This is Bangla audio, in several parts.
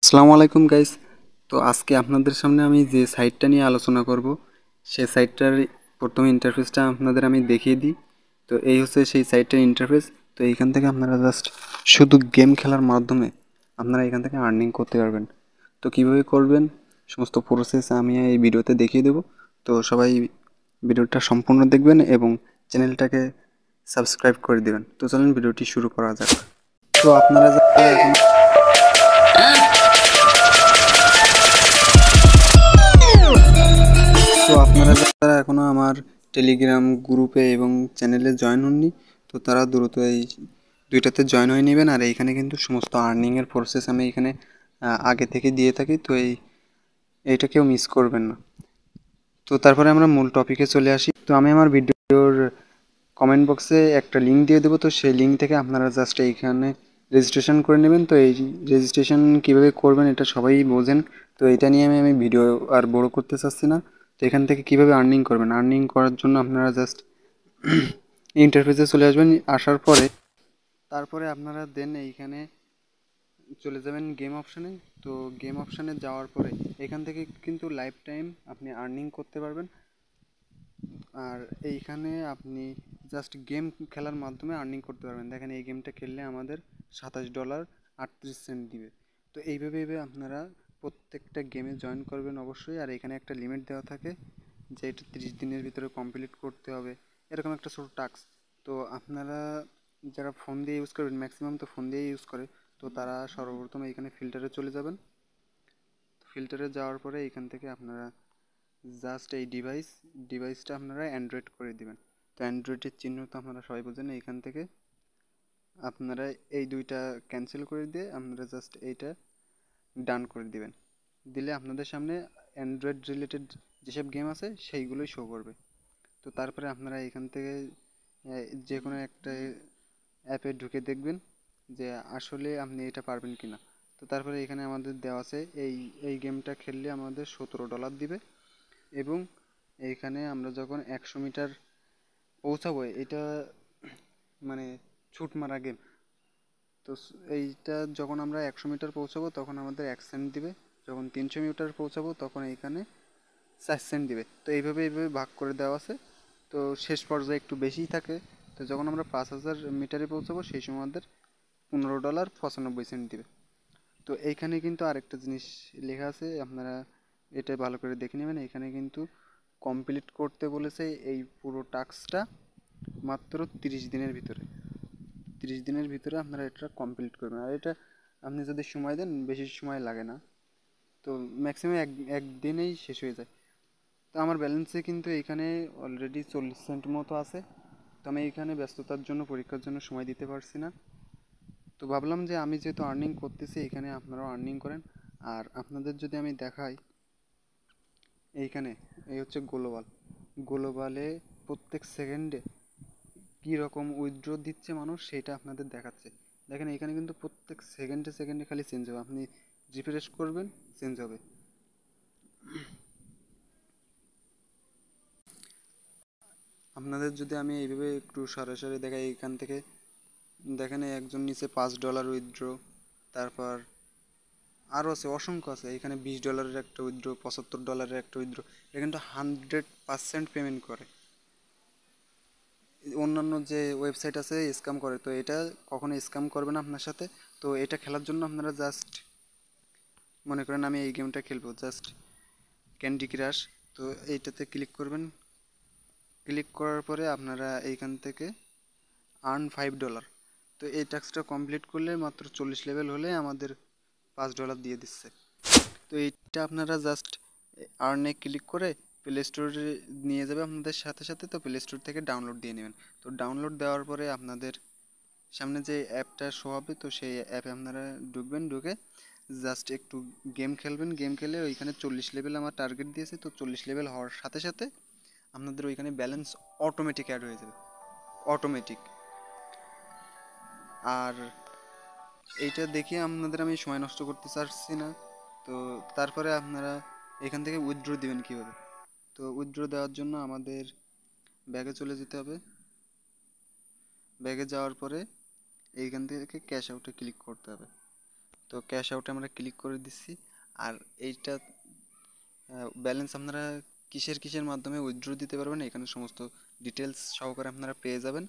আসসালামু আলাইকুম গাইস। তো আজকে আপনাদের সামনে আমি যে সাইটটা নিয়ে আলোচনা করব সেই সাইটটার প্রথম ইন্টারফেসটা আপনাদের আমি দেখিয়ে দিই। তো এই হচ্ছে সেই সাইটটার ইন্টারফেস। তো এইখান থেকে আপনারা জাস্ট শুধু গেম খেলার মাধ্যমে আপনারা এখান থেকে আর্নিং করতে পারবেন। তো কিভাবে করবেন সমস্ত প্রসেস আমি এই ভিডিওতে দেখিয়ে দেব। তো সবাই ভিডিওটা সম্পূর্ণ দেখবেন এবং চ্যানেলটাকে সাবস্ক্রাইব করে দেবেন। তো চলুন ভিডিওটি শুরু করা যাক। তো আপনারা যারা এখন তো আপনারা যারা এখনও আমার টেলিগ্রাম গ্রুপে এবং চ্যানেলে জয়েন হননি, তো তারা দ্রুত এই দুইটাতে জয়েন হয়ে নেবেন। আর এইখানে কিন্তু সমস্ত আর্নিংয়ের প্রসেস আমি এখানে আগে থেকে দিয়ে থাকি। তো এইটা কেউ মিস করবেন না। তো তারপরে আমরা মূল টপিকে চলে আসি। তো আমি আমার ভিডিওর কমেন্ট বক্সে একটা লিঙ্ক দিয়ে দেবো। তো সেই লিঙ্ক থেকে আপনারা জাস্ট এইখানে রেজিস্ট্রেশন করে নেবেন। তো এই রেজিস্ট্রেশন কীভাবে করবেন এটা সবাই বোঝেন। তো এটা নিয়ে আমি ভিডিও আর বড় করতে চাচ্ছি না। তো এখান থেকে কীভাবে আর্নিং করবেন, আর্নিং করার জন্য আপনারা জাস্ট ইন্টারফেসে চলে আসবেন। আসার পরে তারপরে আপনারা দেন এইখানে চলে যাবেন গেম অপশানে। তো গেম অপশানে যাওয়ার পরে এখান থেকে কিন্তু লাইফ টাইম আপনি আর্নিং করতে পারবেন। আর এইখানে আপনি জাস্ট গেম খেলার মাধ্যমে আর্নিং করতে পারবেন। দেখেন এই গেমটা খেললে আমাদের $27.38 দিবে। তো এইভাবে আপনারা প্রত্যেকটা গেমে জয়েন করবেন অবশ্যই। আর এখানে একটা লিমিট দেওয়া থাকে যে এটা 30 দিনের ভিতরে কমপ্লিট করতে হবে, এরকম একটা ছোটো টাস্ক। তো আপনারা যারা ফোন দিয়ে ইউজ করবেন, ম্যাক্সিমাম তো ফোন দিয়ে ইউজ করে, তো তারা সর্বপ্রথম এইখানে ফিল্টারে চলে যাবেন। ফিল্টারে যাওয়ার পরে এইখান থেকে আপনারা জাস্ট এই ডিভাইসটা আপনারা অ্যান্ড্রয়েড করে দিবেন। তো অ্যান্ড্রয়েডের চিহ্ন তো আপনারা সবাই বোঝেন। এইখান থেকে আপনারা এই দুইটা ক্যান্সেল করে দিয়ে আপনারা জাস্ট এইটা ডান করে দিবেন। দিলে আপনাদের সামনে অ্যান্ড্রয়েড রিলেটেড যেসব গেম আছে সেইগুলোই শো করবে। তো তারপরে আপনারা এখান থেকে যে কোনো একটা অ্যাপে ঢুকে দেখবেন যে আসলে আপনি এটা পারবেন কি না। তো তারপরে এখানে আমাদের দেওয়া আছে এই গেমটা খেললে আমাদের $17 দিবে। এবং এইখানে আমরা যখন 100 মিটার পৌঁছাবো, এটা মানে ছুট মারা গেম। তো এইটা যখন আমরা 100 মিটার পৌঁছাবো তখন আমাদের 1 সেন্ট দিবে। যখন 300 মিটার পৌঁছাবো তখন এইখানে 4 সেন্ট দিবে। তো এইভাবে ভাগ করে দেওয়া আছে। তো শেষ পর্যায়ে একটু বেশিই থাকে। তো যখন আমরা 5000 মিটারে পৌঁছাবো সেই সময় আমাদের $15.95 দিবে। তো এইখানে কিন্তু আরেকটা জিনিস লেখা আছে, আপনারা এটা ভালো করে দেখে নেবেন। এখানে কিন্তু কমপ্লিট করতে বলেছে এই পুরো টাস্কটা মাত্র 30 দিনের ভিতরে। 30 দিনের ভিতরে আপনারা এটা কমপ্লিট করবেন। আর এটা আপনি যদি সময় দেন বেশি সময় লাগে না। তো ম্যাক্সিমাম একদিনেই শেষ হয়ে যায়। তো আমার ব্যালেন্সে কিন্তু এখানে অলরেডি 40 সেন্ট মতো আছে। তো আমি এখানে ব্যস্ততার জন্য পরীক্ষার জন্য সময় দিতে পারছি না। তো ভাবলাম যে আমি যেহেতু আর্নিং করতেছি এখানে আপনারাও আর্নিং করেন। আর আপনাদের যদি আমি দেখাই এইখানে, এই হচ্ছে গ্লোবালে প্রত্যেক সেকেন্ডে কী রকম উইথড্র দিচ্ছে মানুষ সেটা আপনাদের দেখাচ্ছে। দেখেন এখানে কিন্তু প্রত্যেক সেকেন্ডে সেকেন্ডে খালি চেঞ্জ হবে, আপনি রিফ্রেশ করবেন চেঞ্জ হবে। আপনাদের যদি আমি এইভাবে একটু সরাসরি দেখাই, এইখান থেকে দেখেন একজন নিচে $5 উইথড্র, তারপর আরও আছে অসংখ্য আছে। এখানে $20 একটা উইথড্র, $75 একটা উইথড্র। এটা কিন্তু 100% পেমেন্ট করে। অন্যান্য যে ওয়েবসাইট আছে স্ক্যাম করে, তো এটা কখনো স্ক্যাম করবে না আপনার সাথে। তো এটা খেলার জন্য আপনারা জাস্ট মনে করেন আমি এই গেমটা খেলবো, জাস্ট ক্যান্ডি ক্রাশ। তো এইটাতে ক্লিক করবেন। ক্লিক করার পরে আপনারা এইখান থেকে $5। তো এই টাস্কটা কমপ্লিট করলে মাত্র 40 লেভেল হলে আমাদের $5 দিয়ে দিচ্ছে। তো এইটা আপনারা জাস্ট আর্নে ক্লিক করে প্লে স্টোরে নিয়ে যাবে আপনাদের সাথে সাথে। তো প্লে স্টোর থেকে ডাউনলোড দিয়ে নেবেন। তো ডাউনলোড দেওয়ার পরে আপনাদের সামনে যে অ্যাপটা শো হবে, তো সেই অ্যাপে আপনারা ঢুকবেন। ঢুকে জাস্ট একটু গেম খেলবেন। গেম খেলে ওইখানে 40 লেভেল আমার টার্গেট দিয়েছে। তো 40 লেভেল হওয়ার সাথে সাথে আপনাদের ওইখানে ব্যালেন্স অটোমেটিক অ্যাড হয়ে যাবে, অটোমেটিক। আর এইটা দেখিয়ে আপনাদের আমি সময় নষ্ট করতে চাচ্ছি না। তো তারপরে আপনারা এখান থেকে উইথড্র দিবেন কীভাবে। তো উইথড্র দেওয়ার জন্য আমাদের ব্যাগে চলে যেতে হবে। ব্যাগে যাওয়ার পরে এইখান থেকে ক্যাশ আউটে ক্লিক করতে হবে। তো ক্যাশ আউটে আমরা ক্লিক করে দিচ্ছি। আর এইটা ব্যালেন্স আপনারা কিসের কিসের মাধ্যমে উইথড্র দিতে পারবেন এখানে সমস্ত ডিটেলস সহকারে আপনারা পেয়ে যাবেন।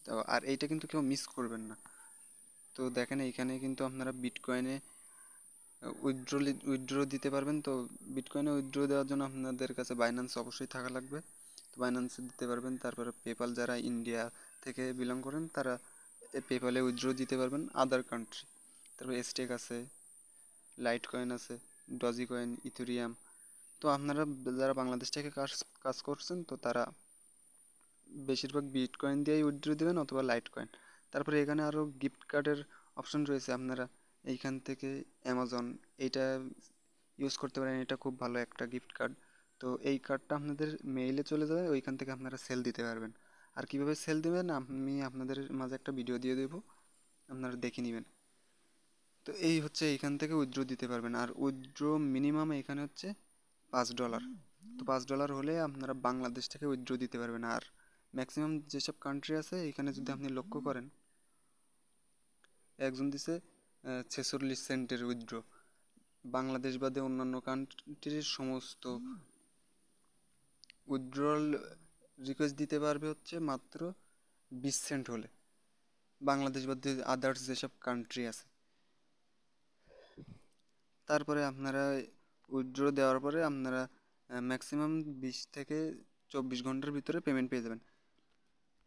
তো আর এইটা কিন্তু কেউ মিস করবেন না। তো দেখেন এইখানে কিন্তু আপনারা বিটকয়েনে উইথড্র দিতে পারবেন। তো বিটকয়েনে উইথড্র দেওয়ার জন্য আপনাদের কাছে বাইন্যান্স অবশ্যই থাকা লাগবে। তো বাইন্যান্সে দিতে পারবেন। তারপরে পেপাল, যারা ইন্ডিয়া থেকে বিলং করেন তারা পেপালে উইথড্র দিতে পারবেন আদার কান্ট্রি। তারপরে স্টেক আছে, লাইট কয়েন আছে, ডজি কয়েন, ইথেরিয়াম। তো আপনারা যারা বাংলাদেশ থেকে কাজ করছেন তো তারা বেশিরভাগ বিটকয়েন দিয়েই উইথড্র দেবেন অথবা লাইট কয়েন। তারপরে এখানে আরও গিফট কার্ডের অপশন রয়েছে, আপনারা এইখান থেকে অ্যামাজন এইটা ইউজ করতে পারেন। এটা খুব ভালো একটা গিফট কার্ড। তো এই কার্ডটা আপনাদের মেইলে চলে যাবে, ওইখান থেকে আপনারা সেল দিতে পারবেন। আর কীভাবে সেল দেবেন আমি আপনাদের মাঝে একটা ভিডিও দিয়ে দেবো, আপনারা দেখে নেবেন। তো এই হচ্ছে এইখান থেকে উইথড্র দিতে পারবেন। আর উইথড্র মিনিমাম এখানে হচ্ছে $5। তো $5 হলে আপনারা বাংলাদেশ থেকে উইথড্র দিতে পারবেন। আর ম্যাক্সিমাম যেসব কান্ট্রি আছে এখানে যদি আপনি লক্ষ্য করেন, একজন দিছে 46 সেন্টের উইথড্র। বাংলাদেশ বাদে অন্যান্য কান্ট্রির সমস্ত উইথড্রল রিকোয়েস্ট দিতে পারবে হচ্ছে মাত্র 20 সেন্ট হলে, বাংলাদেশ বাদে আদার্স যেসব কান্ট্রি আছে। তারপরে আপনারা উইথড্র দেওয়ার পরে আপনারা ম্যাক্সিমাম 20 থেকে 24 ঘন্টার ভিতরে পেমেন্ট পেয়ে যাবেন।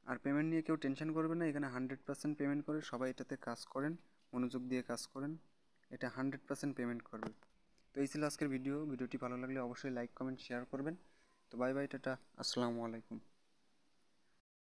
আর পেমেন্ট নিয়ে কেউ টেনশন করবে না, এখানে 100% পেমেন্ট করে। সবাই এটাতে কাজ করেন, মনোযোগ দিয়ে কাজ করেন, এটা 100% পেমেন্ট করবে। তো এই ছিল আজকের ভিডিওটি ভালো লাগলে অবশ্যই লাইক, কমেন্ট, শেয়ার করবেন। তো বাই বাই, টাটা, আসসালামু আলাইকুম।